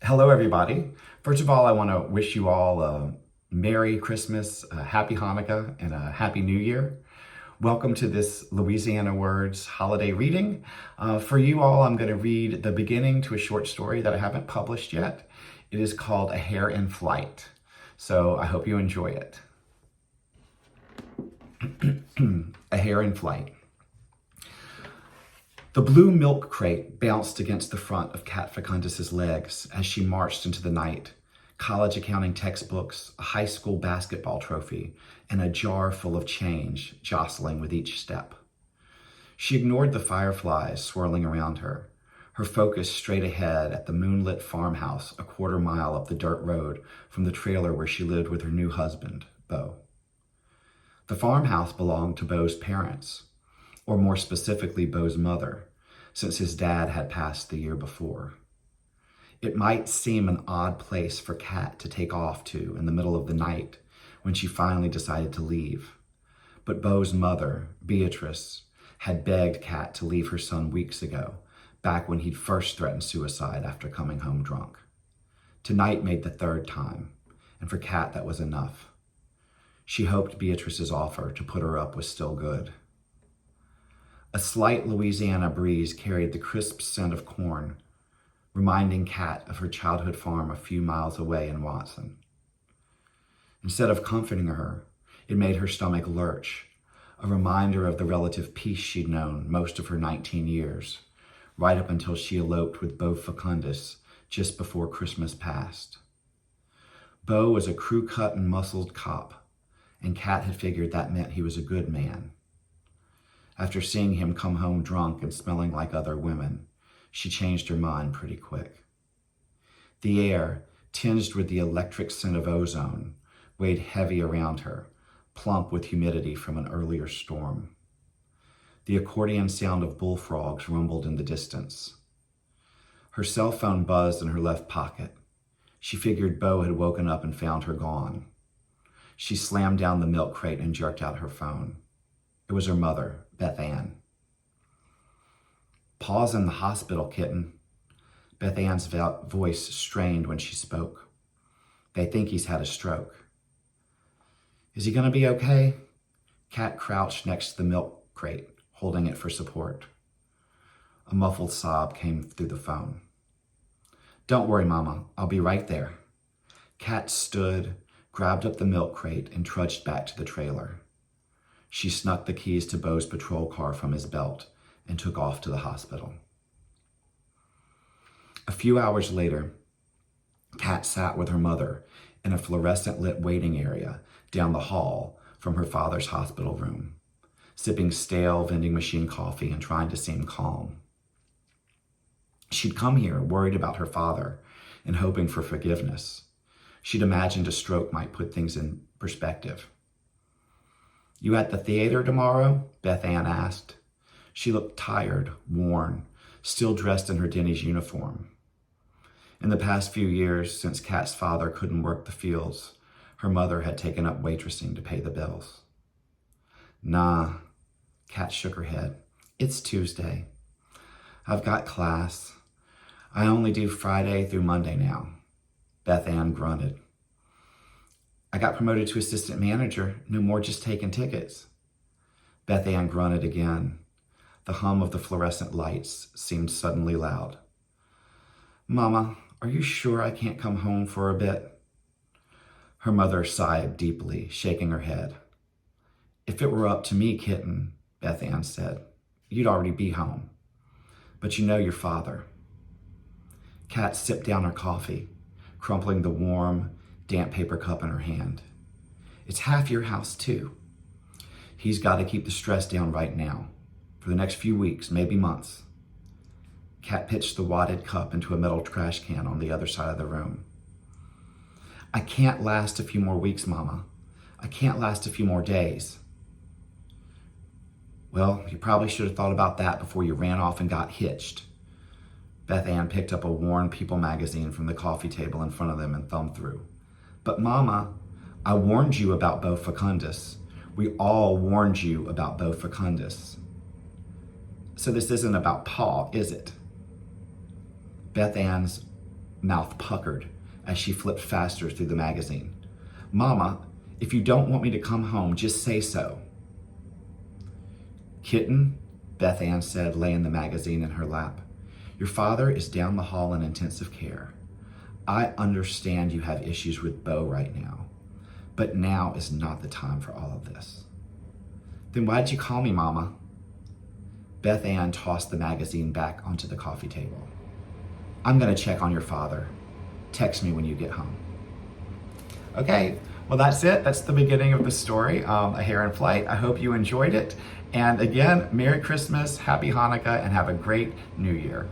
Hello, everybody. First of all, I want to wish you all a Merry Christmas, a Happy Hanukkah, and a Happy New Year. Welcome to this Louisiana Words holiday reading. For you all, I'm going to read the beginning to a short story that I haven't published yet. It is called A Hare in Flight. So I hope you enjoy it. A Hare in Flight. The blue milk crate bounced against the front of Cat Facundus's legs as she marched into the night. College accounting textbooks, a high school basketball trophy, and a jar full of change jostling with each step. She ignored the fireflies swirling around her, her focus straight ahead at the moonlit farmhouse a quarter mile up the dirt road from the trailer where she lived with her new husband, Beau. The farmhouse belonged to Beau's parents, or more specifically, Beau's mother, since his dad had passed the year before. It might seem an odd place for Cat to take off to in the middle of the night when she finally decided to leave. But Beau's mother, Beatrice, had begged Cat to leave her son weeks ago, back when he'd first threatened suicide after coming home drunk. Tonight made the third time, and for Cat that was enough. She hoped Beatrice's offer to put her up was still good. A slight Louisiana breeze carried the crisp scent of corn, reminding Cat of her childhood farm a few miles away in Watson. Instead of comforting her, it made her stomach lurch, a reminder of the relative peace she'd known most of her 19 years, right up until she eloped with Beau Facundus just before Christmas passed. Beau was a crew-cut and muscled cop, and Cat had figured that meant he was a good man. After seeing him come home drunk and smelling like other women, she changed her mind pretty quick. The air, tinged with the electric scent of ozone, weighed heavy around her, plump with humidity from an earlier storm. The accordion sound of bullfrogs rumbled in the distance. Her cell phone buzzed in her left pocket. She figured Beau had woken up and found her gone. She slammed down the milk crate and jerked out her phone. It was her mother, Beth Ann. "Pa's in the hospital, kitten." Beth Ann's voice strained when she spoke. "They think he's had a stroke." "Is he going to be okay?" Cat crouched next to the milk crate, holding it for support. A muffled sob came through the phone. "Don't worry, Mama. I'll be right there." Cat stood, grabbed up the milk crate, and trudged back to the trailer. She snuck the keys to Beau's patrol car from his belt and took off to the hospital. A few hours later, Cat sat with her mother in a fluorescent-lit waiting area down the hall from her father's hospital room, sipping stale vending machine coffee and trying to seem calm. She'd come here worried about her father and hoping for forgiveness. She'd imagined a stroke might put things in perspective. "You at the theater tomorrow?" Beth Ann asked. She looked tired, worn, still dressed in her Denny's uniform. In the past few years, since Cat's father couldn't work the fields, her mother had taken up waitressing to pay the bills. "Nah," Cat shook her head. "It's Tuesday. I've got class. I only do Friday through Monday now." Beth Ann grunted. "I got promoted to assistant manager. No more just taking tickets." Beth Ann grunted again. The hum of the fluorescent lights seemed suddenly loud. "Mama, are you sure I can't come home for a bit?" Her mother sighed deeply, shaking her head. "If it were up to me, kitten," Beth Ann said, "you'd already be home. But you know your father." Cat sipped down her coffee, crumpling the warm, damp paper cup in her hand. "It's half your house, too. He's got to keep the stress down right now, for the next few weeks, maybe months." Cat pitched the wadded cup into a metal trash can on the other side of the room. "I can't last a few more weeks, Mama. I can't last a few more days." "Well, you probably should have thought about that before you ran off and got hitched." Beth Ann picked up a worn People magazine from the coffee table in front of them and thumbed through. "But Mama, I warned you about Beau Facundus. We all warned you about Beau Facundus. So this isn't about Pa, is it?" Beth Ann's mouth puckered as she flipped faster through the magazine. Mama, if you don't want me to come home, just say so. Kitten, Beth Ann said, laying the magazine in her lap. Your father is down the hall in intensive care. I understand you have issues with Bo right now, but now is not the time for all of this. Then why'd you call me, Mama? Beth Ann tossed the magazine back onto the coffee table. I'm gonna check on your father. Text me when you get home. Okay, well that's it. That's the beginning of the story, A Hare in Flight. I hope you enjoyed it. And again, Merry Christmas, Happy Hanukkah, and have a great New Year.